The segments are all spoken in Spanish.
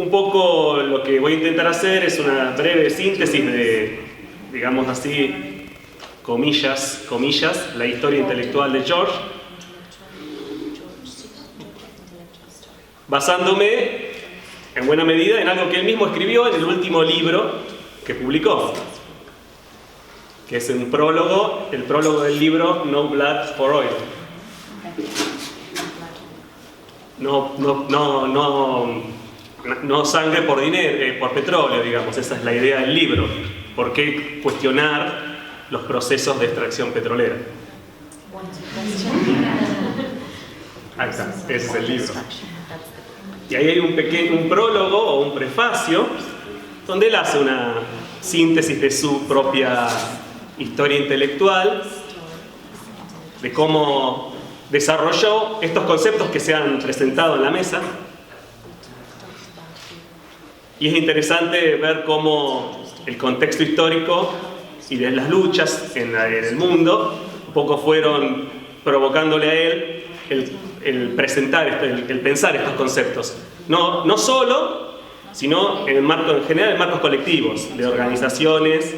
Un poco lo que voy a intentar hacer es una breve síntesis de, digamos así, comillas, la historia intelectual de George, basándome en buena medida en algo que él mismo escribió en el último libro que publicó, que es el prólogo del libro No Blood for Oil. No sangre por dinero, por petróleo, digamos. Esa es la idea del libro. ¿Por qué cuestionar los procesos de extracción petrolera? Ahí está, ese es el libro. Y ahí hay un prólogo o un prefacio donde él hace una síntesis de su propia historia intelectual, de cómo desarrolló estos conceptos que se han presentado en la mesa. Y es interesante ver cómo el contexto histórico y de las luchas en el mundo un poco fueron provocándole a él el pensar estos conceptos. No solo, sino en general en marcos colectivos, de organizaciones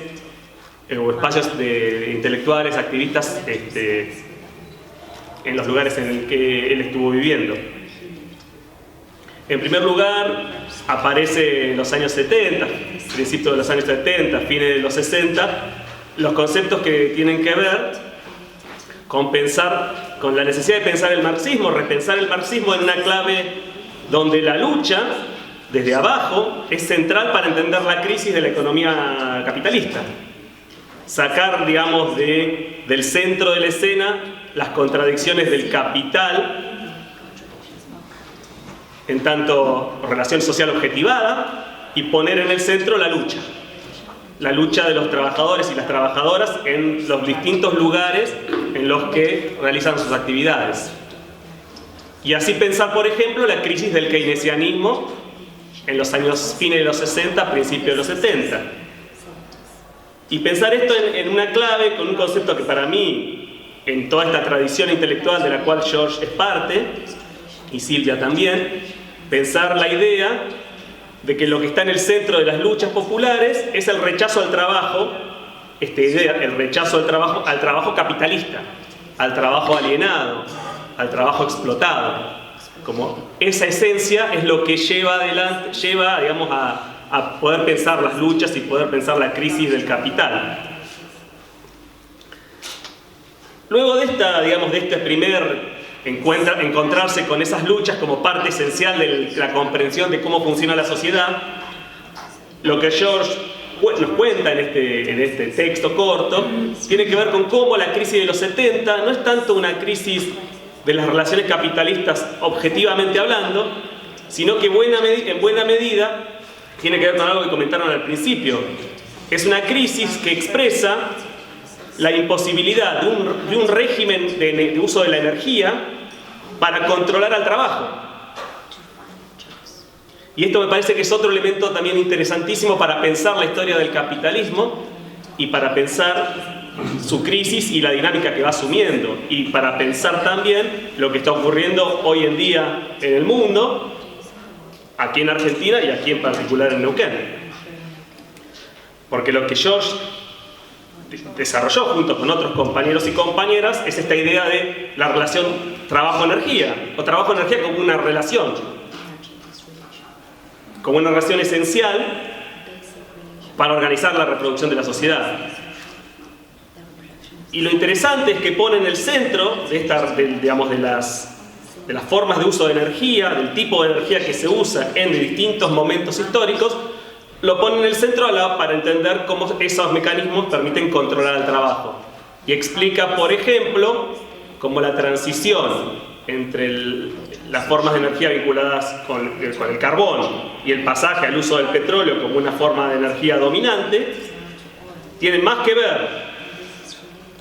o espacios intelectuales, activistas en los lugares en el que él estuvo viviendo. En primer lugar, aparece en los años 70, principios de los años 70, fines de los 60, los conceptos que tienen que ver con la necesidad de pensar el marxismo, repensar el marxismo en una clave donde la lucha desde abajo es central para entender la crisis de la economía capitalista. Sacar, digamos, del centro de la escena las contradicciones del capital en tanto relación social objetivada y poner en el centro la lucha de los trabajadores y las trabajadoras en los distintos lugares en los que realizan sus actividades. Y así pensar, por ejemplo, la crisis del keynesianismo en los años fines de los 60, principios de los 70. Y pensar esto en una clave con un concepto que para mí, en toda esta tradición intelectual de la cual George es parte, y Silvia también, pensar la idea de que lo que está en el centro de las luchas populares es el rechazo al trabajo, el rechazo al trabajo capitalista, al trabajo alienado, al trabajo explotado. Como esa esencia es lo que lleva, digamos, a poder pensar las luchas y poder pensar la crisis del capital. Luego de este primer encontrarse con esas luchas como parte esencial de la comprensión de cómo funciona la sociedad, lo que George nos cuenta en este texto corto tiene que ver con cómo la crisis de los 70 no es tanto una crisis de las relaciones capitalistas objetivamente hablando, sino que en buena medida tiene que ver con algo que comentaron al principio. Es una crisis que expresa la imposibilidad de un régimen de uso de la energía para controlar al trabajo. Y esto me parece que es otro elemento también interesantísimo para pensar la historia del capitalismo y para pensar su crisis y la dinámica que va asumiendo, y para pensar también lo que está ocurriendo hoy en día en el mundo, aquí en Argentina y aquí en particular en Neuquén. Porque lo que George desarrolló junto con otros compañeros y compañeras es esta idea de la relación trabajo-energía, o trabajo-energía como una relación esencial para organizar la reproducción de la sociedad. Y lo interesante es que pone en el centro de las formas de uso de energía, del tipo de energía que se usa en distintos momentos históricos, lo pone en el centro para entender cómo esos mecanismos permiten controlar el trabajo. Y explica, por ejemplo, cómo la transición entre las formas de energía vinculadas con el carbón y el pasaje al uso del petróleo como una forma de energía dominante tienen más que ver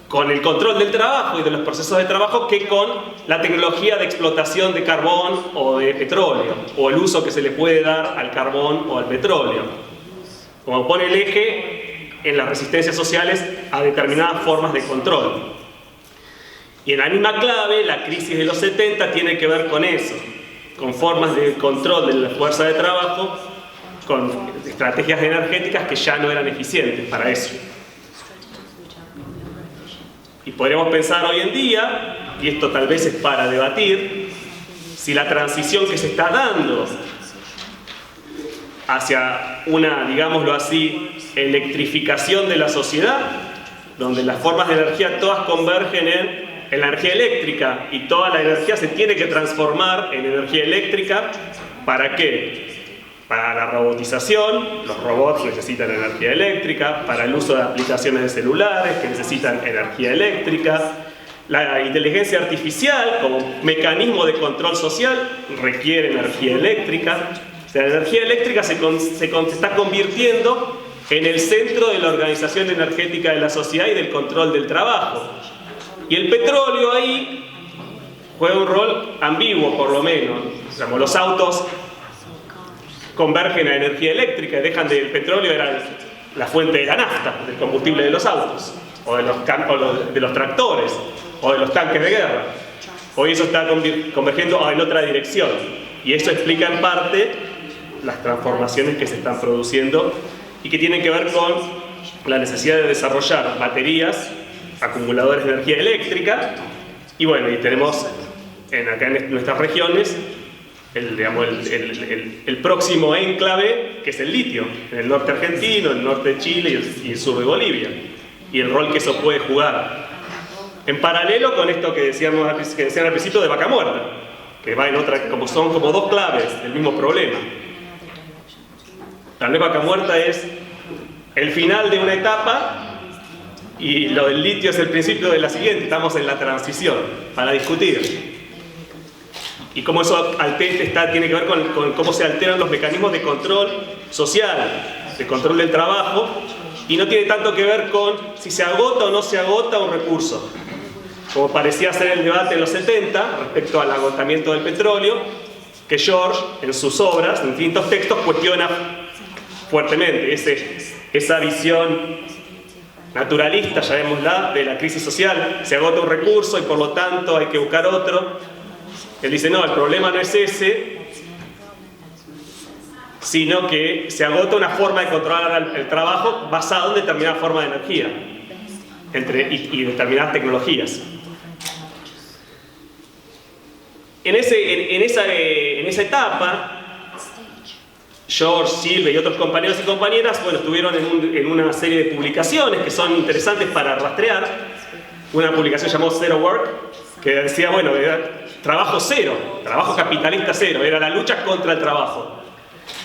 con el control del trabajo y de los procesos de trabajo que con la tecnología de explotación de carbón o de petróleo, o el uso que se le puede dar al carbón o al petróleo. Como pone el eje en las resistencias sociales a determinadas formas de control. Y en la misma clave, la crisis de los 70 tiene que ver con eso, con formas de control de la fuerza de trabajo con estrategias energéticas que ya no eran eficientes para eso. Y podríamos pensar hoy en día, y esto tal vez es para debatir, si la transición que se está dando hacia una, digámoslo así, electrificación de la sociedad, donde las formas de energía todas convergen en la energía eléctrica y toda la energía se tiene que transformar en energía eléctrica. ¿Para qué? Para la robotización, los robots necesitan energía eléctrica, para el uso de aplicaciones de celulares que necesitan energía eléctrica, la inteligencia artificial como mecanismo de control social requiere energía eléctrica. O sea, la energía eléctrica se está convirtiendo en el centro de la organización energética de la sociedad y del control del trabajo. Y el petróleo ahí juega un rol ambiguo, por lo menos. Digamos, los autos convergen a energía eléctrica y dejan del petróleo, era la fuente de la nafta, del combustible de los autos, o de los tractores, o de los tanques de guerra. Hoy eso está convergiendo en otra dirección. Y eso explica en parte las transformaciones que se están produciendo y que tienen que ver con la necesidad de desarrollar baterías, acumuladores de energía eléctrica, y bueno, y tenemos acá en nuestras regiones el próximo enclave, que es el litio, en el norte argentino, el norte de Chile y el sur de Bolivia, y el rol que eso puede jugar. En paralelo con esto que decían al principio de Vaca Muerta, que va en otra, son como dos claves del mismo problema. La nueva Vaca Muerta es el final de una etapa y lo del litio es el principio de la siguiente. Estamos en la transición para discutir. Y cómo eso tiene que ver con cómo se alteran los mecanismos de control social, de control del trabajo, y no tiene tanto que ver con si se agota o no se agota un recurso. Como parecía ser el debate en los 70 respecto al agotamiento del petróleo, que George en sus obras, en distintos textos, cuestiona fuertemente esa visión naturalista, llamémosla, de la crisis social. Se agota un recurso y por lo tanto hay que buscar otro. Él dice, no, el problema no es ese, sino que se agota una forma de controlar el trabajo basado en determinada forma de energía y determinadas tecnologías. En esa etapa, George, Silvia y otros compañeros y compañeras, bueno, estuvieron en una serie de publicaciones que son interesantes para rastrear. Una publicación llamada Zero Work, que decía, bueno, era trabajo cero, trabajo capitalista cero, era la lucha contra el trabajo.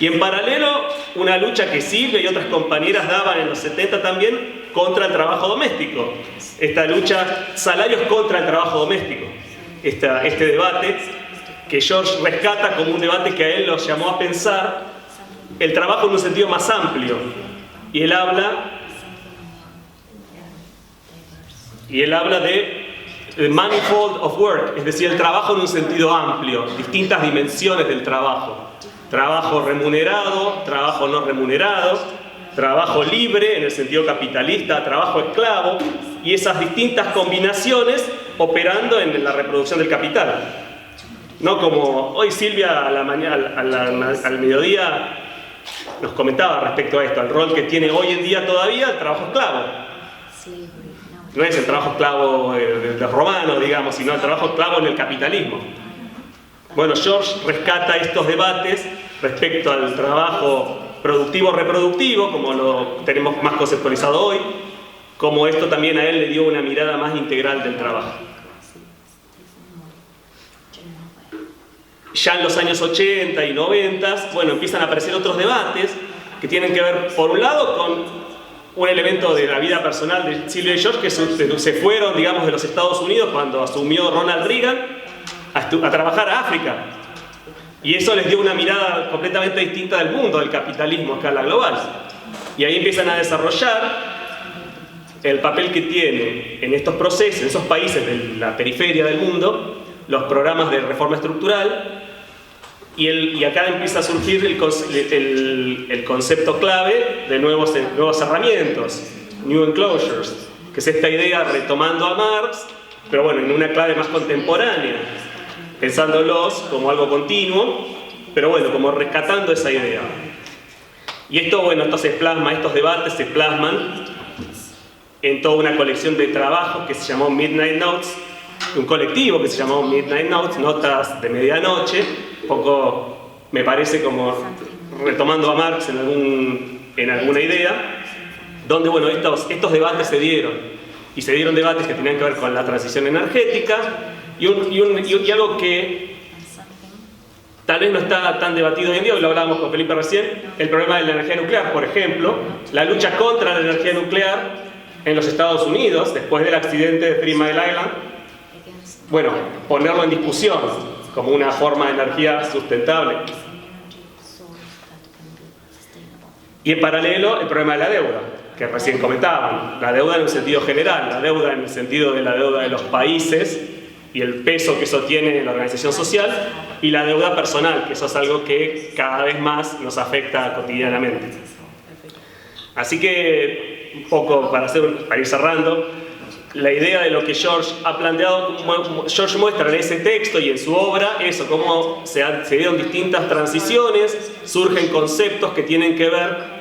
Y en paralelo, una lucha que Silvia y otras compañeras daban en los 70 también contra el trabajo doméstico. Esta lucha, salarios contra el trabajo doméstico. Este debate que George rescata como un debate que a él lo llamó a pensar el trabajo en un sentido más amplio. Y él habla de manifold of work, es decir, el trabajo en un sentido amplio, distintas dimensiones del trabajo. Trabajo remunerado, trabajo no remunerado, trabajo libre en el sentido capitalista, trabajo esclavo, y esas distintas combinaciones operando en la reproducción del capital. No como hoy Silvia al mediodía nos comentaba respecto a esto, al rol que tiene hoy en día todavía el trabajo esclavo. No es el trabajo esclavo de romano, digamos, sino el trabajo esclavo en el capitalismo. Bueno, George rescata estos debates respecto al trabajo productivo-reproductivo, como lo tenemos más conceptualizado hoy, como esto también a él le dio una mirada más integral del trabajo. Ya en los años 80 y 90, bueno, empiezan a aparecer otros debates que tienen que ver, por un lado, con un elemento de la vida personal de Silvia y George, que se fueron, digamos, de los Estados Unidos cuando asumió Ronald Reagan a trabajar a África. Y eso les dio una mirada completamente distinta del mundo, del capitalismo a escala global. Y ahí empiezan a desarrollar el papel que tiene en estos procesos, en esos países de la periferia del mundo, los programas de reforma estructural. Y acá empieza a surgir el concepto clave de nuevos cerramientos, new enclosures, que es esta idea retomando a Marx, pero bueno, en una clave más contemporánea, pensándolos como algo continuo, pero bueno, como rescatando esa idea. Y esto, bueno, esto se plasma, estos debates se plasman en toda una colección de trabajos que se llamó Midnight Notes, un colectivo que se llamó Midnight Notes, notas de medianoche, un poco me parece como retomando a Marx en alguna idea, donde bueno, estos debates se dieron, y se dieron debates que tenían que ver con la transición energética, y algo que tal vez no está tan debatido hoy en día, hoy lo hablábamos con Felipe recién, el problema de la energía nuclear, por ejemplo, la lucha contra la energía nuclear en los Estados Unidos, después del accidente de Three Mile Island, bueno, ponerlo en discusión como una forma de energía sustentable. Y en paralelo, el problema de la deuda, que recién comentaban. La deuda en un sentido general, la deuda en el sentido de la deuda de los países y el peso que eso tiene en la organización social, y la deuda personal, que eso es algo que cada vez más nos afecta cotidianamente. Así que, un poco para ir cerrando, la idea de lo que George ha planteado, George muestra en ese texto y en su obra, eso, cómo se dieron distintas transiciones, surgen conceptos que tienen que ver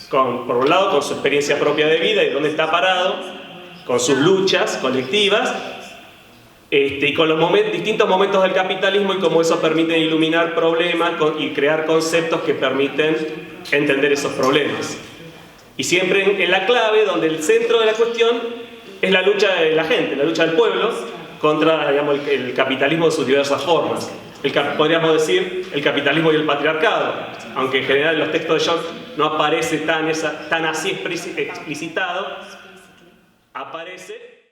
con, por un lado, con su experiencia propia de vida y dónde está parado, con sus luchas colectivas, y con los distintos momentos del capitalismo y cómo eso permite iluminar problemas y crear conceptos que permiten entender esos problemas. Y siempre en la clave, donde el centro de la cuestión es la lucha de la gente, la lucha del pueblo contra, digamos, el capitalismo de sus diversas formas. Podríamos decir el capitalismo y el patriarcado, aunque en general en los textos de George no aparece tan así explicitado, aparece